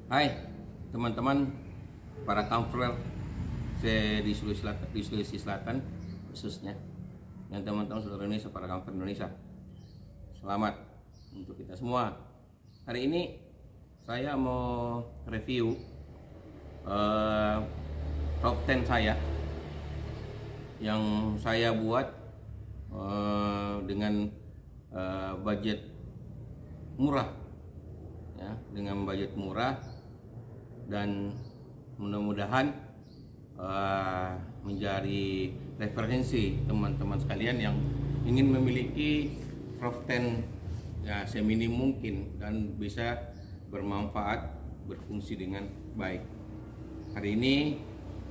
Hai teman-teman para kamprer di Sulawesi Selatan khususnya, yang teman-teman seluruh Indonesia, para kamprer Indonesia, selamat untuk kita semua. Hari ini saya mau review top 10 saya yang saya buat dengan budget murah, ya, dengan budget murah, dan mudah-mudahan menjadi referensi teman-teman sekalian yang ingin memiliki Prof 10 ya seminim mungkin dan bisa bermanfaat, berfungsi dengan baik. Hari ini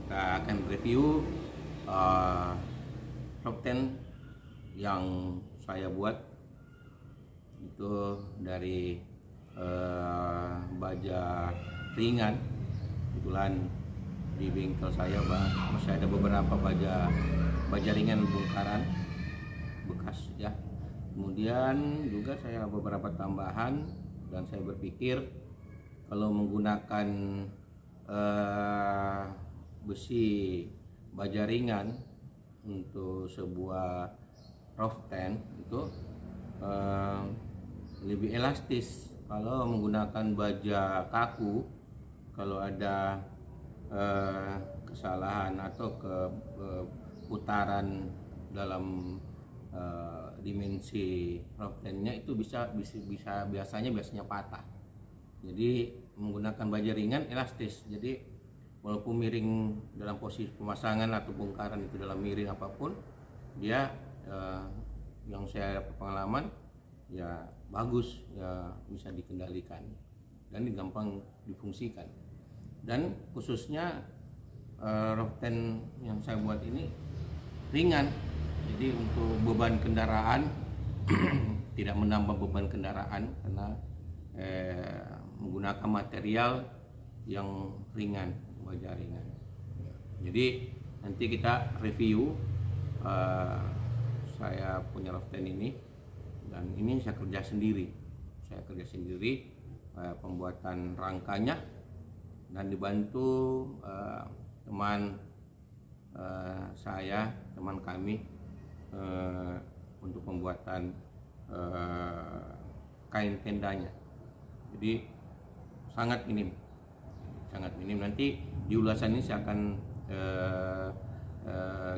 kita akan review Prof 10 yang saya buat itu dari baja ringan. Kebetulan di bengkel saya masih ada beberapa baja ringan bongkaran bekas ya. Kemudian juga saya beberapa tambahan, dan saya berpikir kalau menggunakan besi baja ringan untuk sebuah Prof 10 itu lebih elastis. Kalau menggunakan baja kaku, kalau ada kesalahan atau keputaran dalam dimensi Prof 10-nya itu biasanya patah. Jadi menggunakan baja ringan elastis. Jadi walaupun miring dalam posisi pemasangan atau bongkaran itu dalam miring apapun, dia yang saya pengalaman ya bagus, ya bisa dikendalikan dan gampang difungsikan. Dan khususnya Prof 10 yang saya buat ini ringan, jadi untuk beban kendaraan tidak menambah beban kendaraan karena menggunakan material yang ringan, baja ringan. Jadi nanti kita review saya punya Prof 10 ini, dan ini saya kerja sendiri. Pembuatan rangkanya, dan dibantu teman teman kami untuk pembuatan kain tendanya. Jadi sangat minim. Nanti di ulasan ini saya akan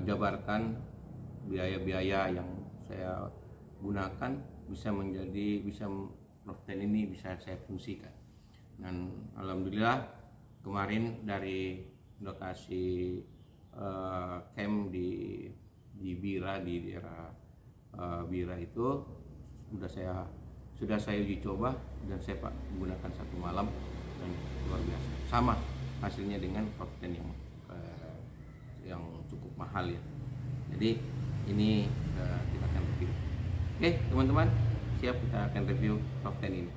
jabarkan biaya-biaya yang saya gunakan bisa Prof 10 ini bisa saya fungsikan. Dan alhamdulillah kemarin dari lokasi camp di Bira, di daerah Bira itu sudah saya uji coba, dan saya gunakan 1 malam, dan luar biasa. Sama hasilnya dengan Prof 10 yang cukup mahal ya. Jadi ini kita akan review. Oke teman-teman, siap, kita akan review Prof 10 ini.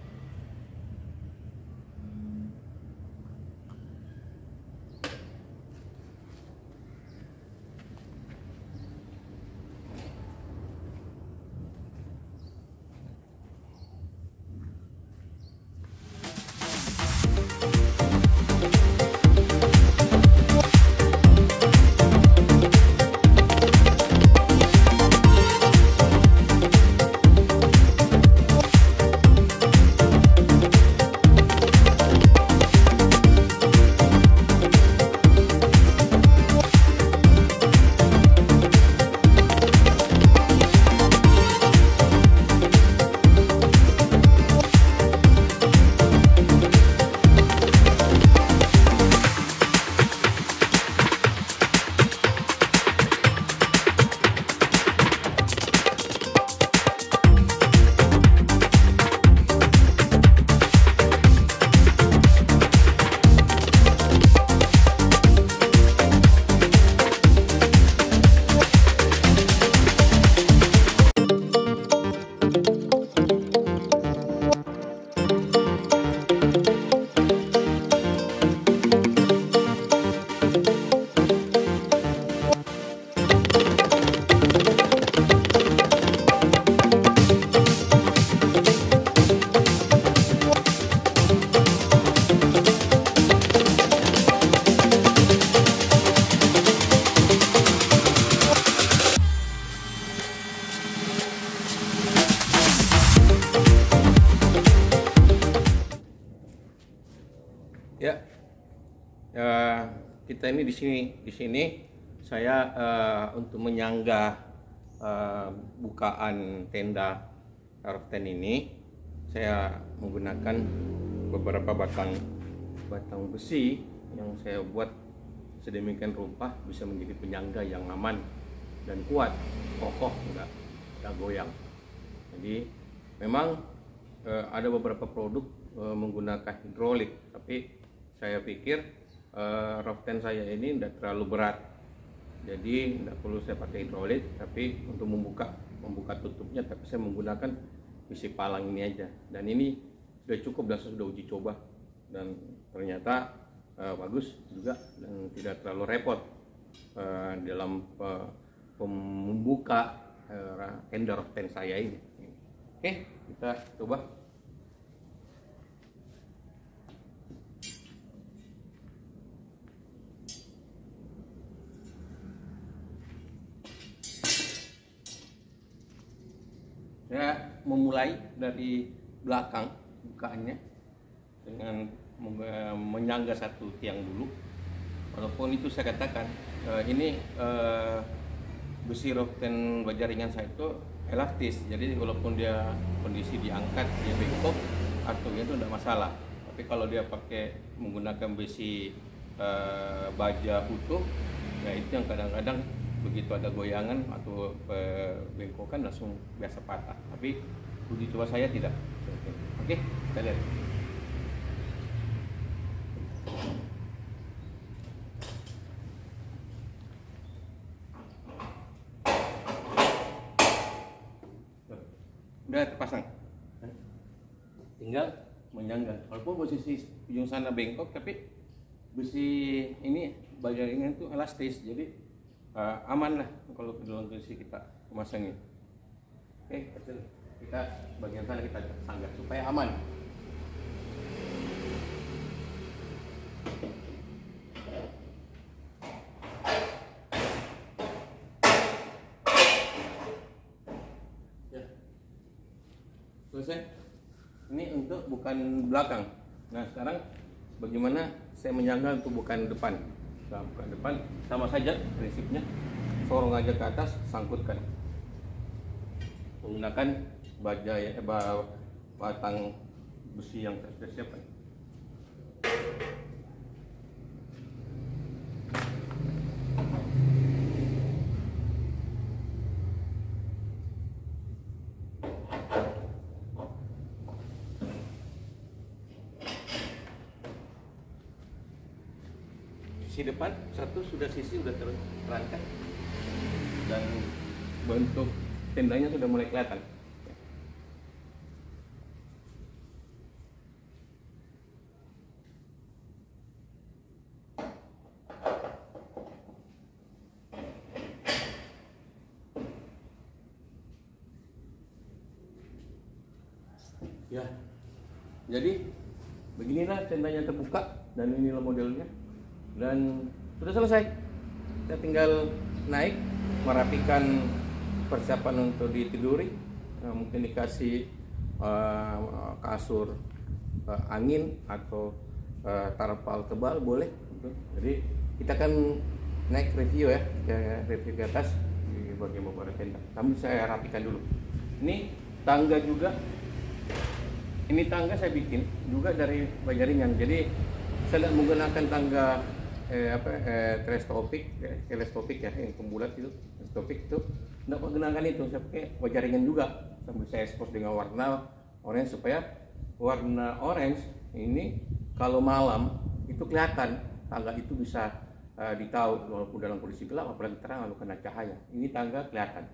kita ini di sini saya untuk menyangga bukaan tenda Raften ini, saya menggunakan beberapa batang besi yang saya buat sedemikian rupa bisa menjadi penyangga yang aman dan kuat, kokoh, enggak goyang. Jadi memang ada beberapa produk menggunakan hidrolik, tapi saya pikir Raften saya ini tidak terlalu berat, jadi tidak perlu saya pakai hidrolik. Tapi untuk membuka tutupnya, tapi saya menggunakan besi palang ini aja, dan ini sudah cukup dan saya sudah uji coba, dan ternyata bagus juga dan tidak terlalu repot dalam membuka tenda Raften saya ini. Oke, kita coba. Saya memulai dari belakang bukaannya dengan menyangga satu tiang dulu. Walaupun itu saya katakan ini besi Raften baja ringan saya itu elastis, jadi walaupun dia kondisi diangkat dia bengkok atau itu tidak masalah. Tapi kalau dia pakai menggunakan besi baja utuh, ya itu yang kadang-kadang begitu ada goyangan atau bengkokan langsung biasa patah. Tapi uji coba saya tidak. Oke, kita lihat. Udah terpasang, tinggal menyangga. Walaupun posisi ujung sana bengkok, tapi besi ini baja ringan itu elastis, jadi aman lah kalau dalam kondisi kita memasangnya. Oke, kita bagian sana kita sanggah supaya aman. Ya, selesai. Ini untuk bukan belakang. Nah, sekarang bagaimana saya menyangga untuk bukan depan? Bukan depan, sama saja prinsipnya, sorong aja ke atas, sangkutkan menggunakan baja batang besi yang sudah siapkan. Sisi depan sisi sudah terangkat dan bentuk tendanya sudah mulai kelihatan. Ya, jadi beginilah tendanya terbuka dan inilah modelnya. Dan sudah selesai, kita tinggal naik, merapikan persiapan untuk ditiduri. Mungkin dikasih kasur angin atau tarpal tebal boleh. Jadi kita akan naik review ya, review ke atas di bagian beberapa tenda. Kami saya rapikan dulu. Ini tangga juga, ini tangga saya bikin juga dari baja ringan. Jadi saya tidak menggunakan tangga teleskopik ya, yang pembulat itu, teleskopik itu tidak menggunakan itu. Saya pakai baja ringan juga, sambil saya expose dengan warna orange supaya warna orange ini kalau malam itu kelihatan, tangga itu bisa ditahu walaupun dalam kondisi gelap, apalagi terang lalu kena cahaya. Ini tangga kelihatan.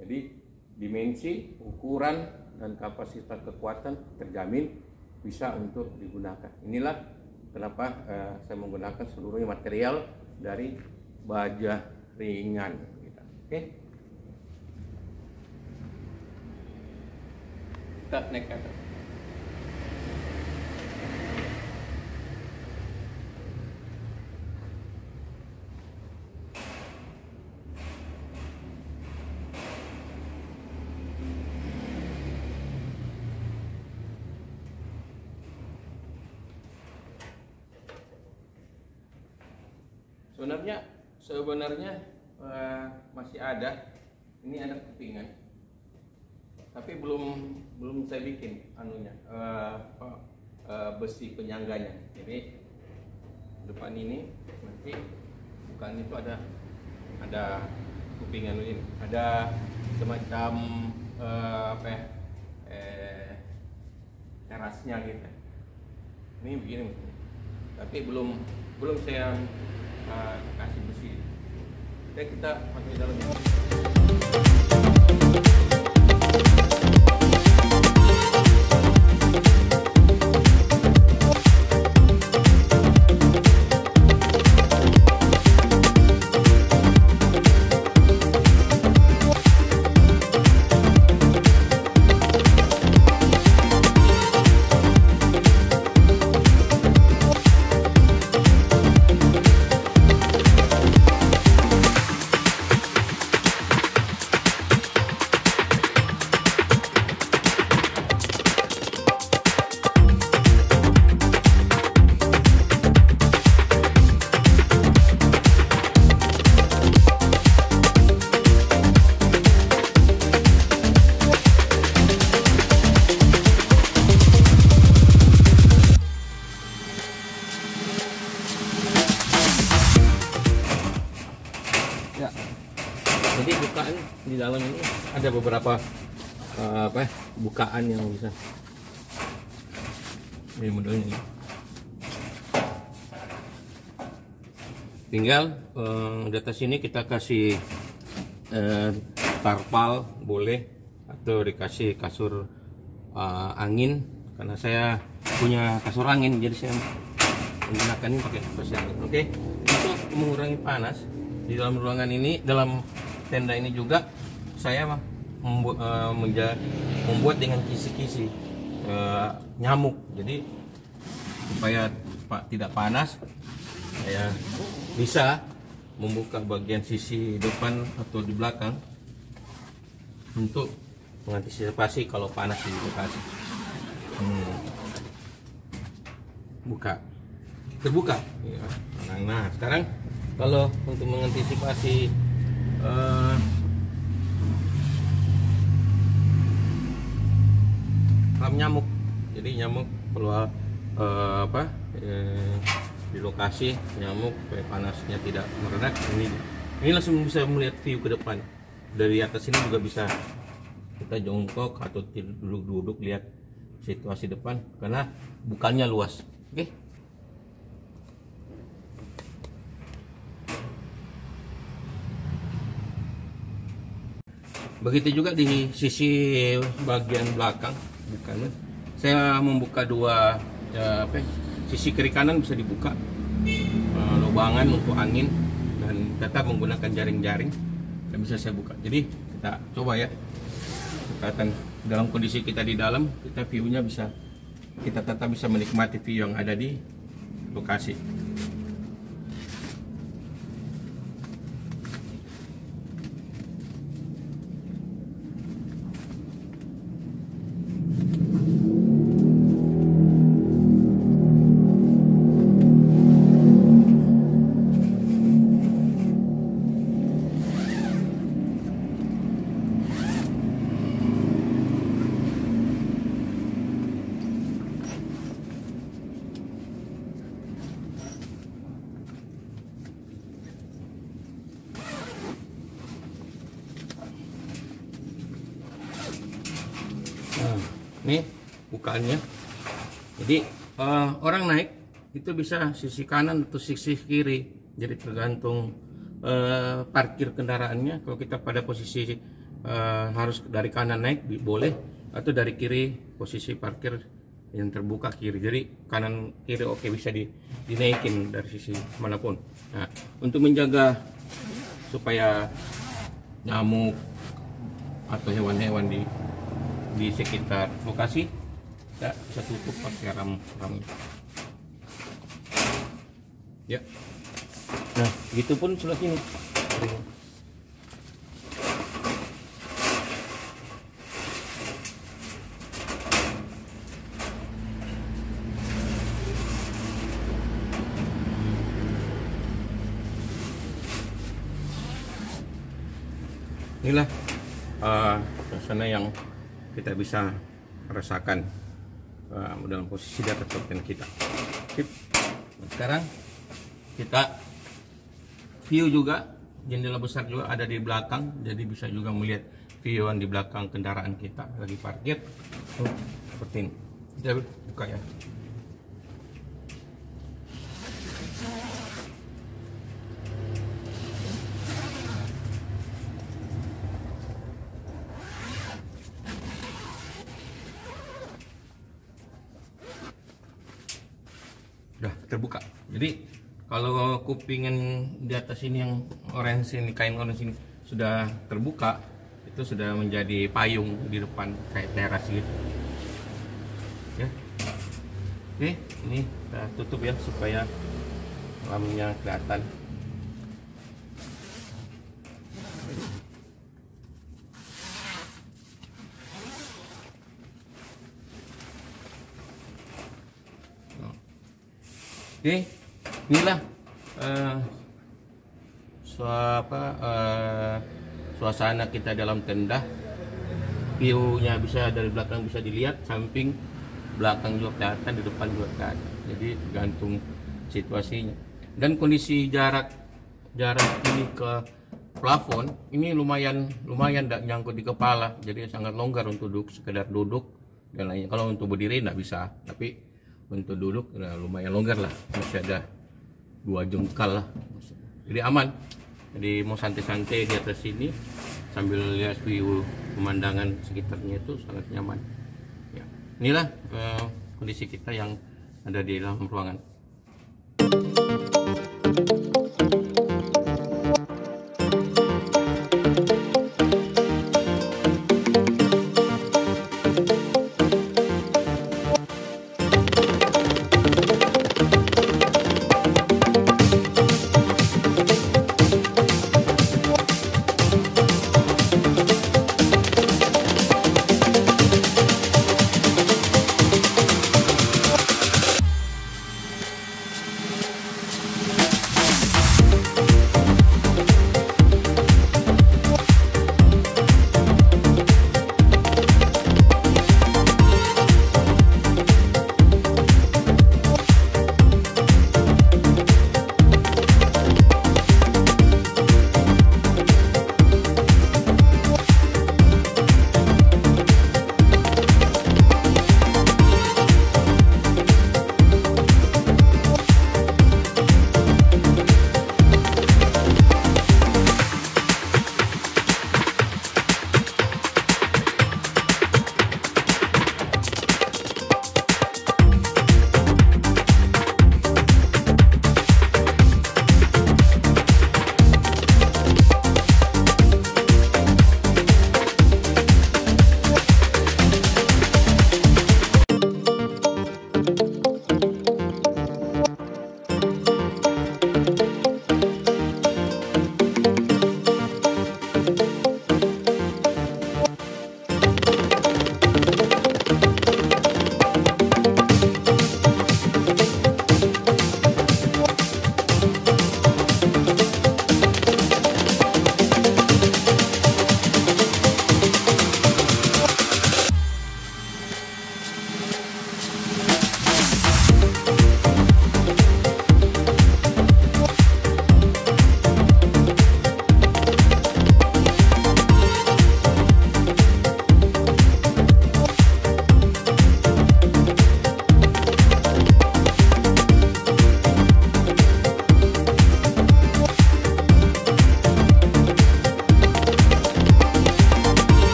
Jadi dimensi, ukuran dan kapasitas kekuatan terjamin bisa untuk digunakan. Inilah kenapa saya menggunakan seluruhnya material dari baja ringan. Oke, kita naik ke atas. sebenarnya masih ada. Ini ada kepingan, tapi belum saya bikin anunya besi penyangganya. Jadi depan ini nanti bukan itu ada kepingan ini, ada semacam terasnya gitu. Ini begini, tapi belum saya kasih besi. Oke, kita masuk di dalamnya. Ya, jadi bukaan di dalam ini ada beberapa bukaan yang bisa. Ini modelnya. Tinggal di atas ini kita kasih tarpal boleh, atau dikasih kasur angin, karena saya punya kasur angin jadi saya menggunakan ini pakai kasur angin. Oke, untuk mengurangi panas di dalam ruangan ini, dalam tenda ini juga saya membuat dengan kisi-kisi nyamuk. Jadi supaya tidak panas, saya bisa membuka bagian sisi depan atau di belakang untuk mengantisipasi kalau panas di lokasi. Terbuka. Nah, sekarang kalau untuk mengantisipasi nyamuk, jadi nyamuk keluar di lokasi nyamuk supaya panasnya tidak meredak, ini langsung bisa melihat view ke depan. Dari atas ini juga bisa kita jongkok atau duduk-duduk lihat situasi depan karena bukannya luas. Oke. Begitu juga di sisi bagian belakang, saya membuka dua sisi kiri kanan bisa dibuka, lubangan untuk angin, dan tetap menggunakan jaring-jaring dan bisa saya buka. Jadi kita coba ya, kelihatan dalam kondisi kita di dalam, kita view-nya kita tetap bisa menikmati view yang ada di lokasi. Nah, ini bukaannya. Jadi orang naik itu bisa sisi kanan atau sisi kiri. Jadi tergantung parkir kendaraannya. Kalau kita pada posisi harus dari kanan naik boleh, atau dari kiri posisi parkir yang terbuka kiri. Jadi kanan kiri oke, bisa dinaikin dari sisi manapun. Nah, untuk menjaga supaya nyamuk atau hewan-hewan di sekitar lokasi kita bisa tutup pakai ram ya. Nah, gitu pun sebelah sini. inilah suasana yang kita bisa rasakan dalam posisi di atas top 10 kita. Sekarang kita view juga, jendela besar juga ada di belakang, jadi bisa juga melihat viewan di belakang kendaraan kita lagi parkir. Seperti ini. Kita buka ya. Udah terbuka. Jadi kalau kupingan di atas ini yang orange ini, kain orange ini sudah terbuka, itu sudah menjadi payung di depan kayak teras gitu. Ya. Oke, ini kita tutup ya supaya lampunya kelihatan. Oke, inilah suasana kita dalam tenda. View-nya bisa dari belakang bisa dilihat, samping, belakang juga kelihatan, di depan juga kelihatan. Jadi tergantung situasinya. Dan kondisi jarak ini ke plafon ini lumayan tidak nyangkut di kepala, jadi sangat longgar untuk duduk, sekedar duduk dan lainnya. Kalau untuk berdiri tidak bisa, tapi untuk duduk lumayan longgar lah, masih ada 2 jengkal lah, jadi aman. Jadi mau santai-santai di atas sini sambil lihat view pemandangan sekitarnya itu sangat nyaman ya. Inilah kondisi kita yang ada di dalam ruangan.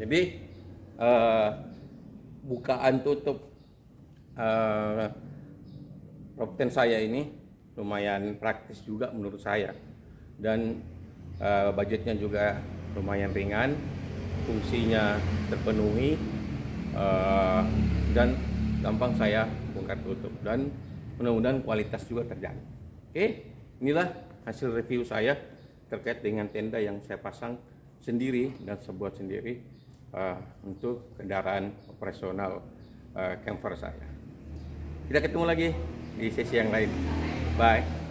Jadi bukaan tutup prop tent saya ini lumayan praktis juga menurut saya, dan budgetnya juga lumayan ringan, fungsinya terpenuhi, dan gampang saya bongkar tutup, dan mudah-mudahan kualitas juga terjaga. Oke, inilah hasil review saya terkait dengan tenda yang saya pasang sendiri dan saya buat sendiri untuk kendaraan operasional camper saya. Kita ketemu lagi di sesi yang lain. Bye.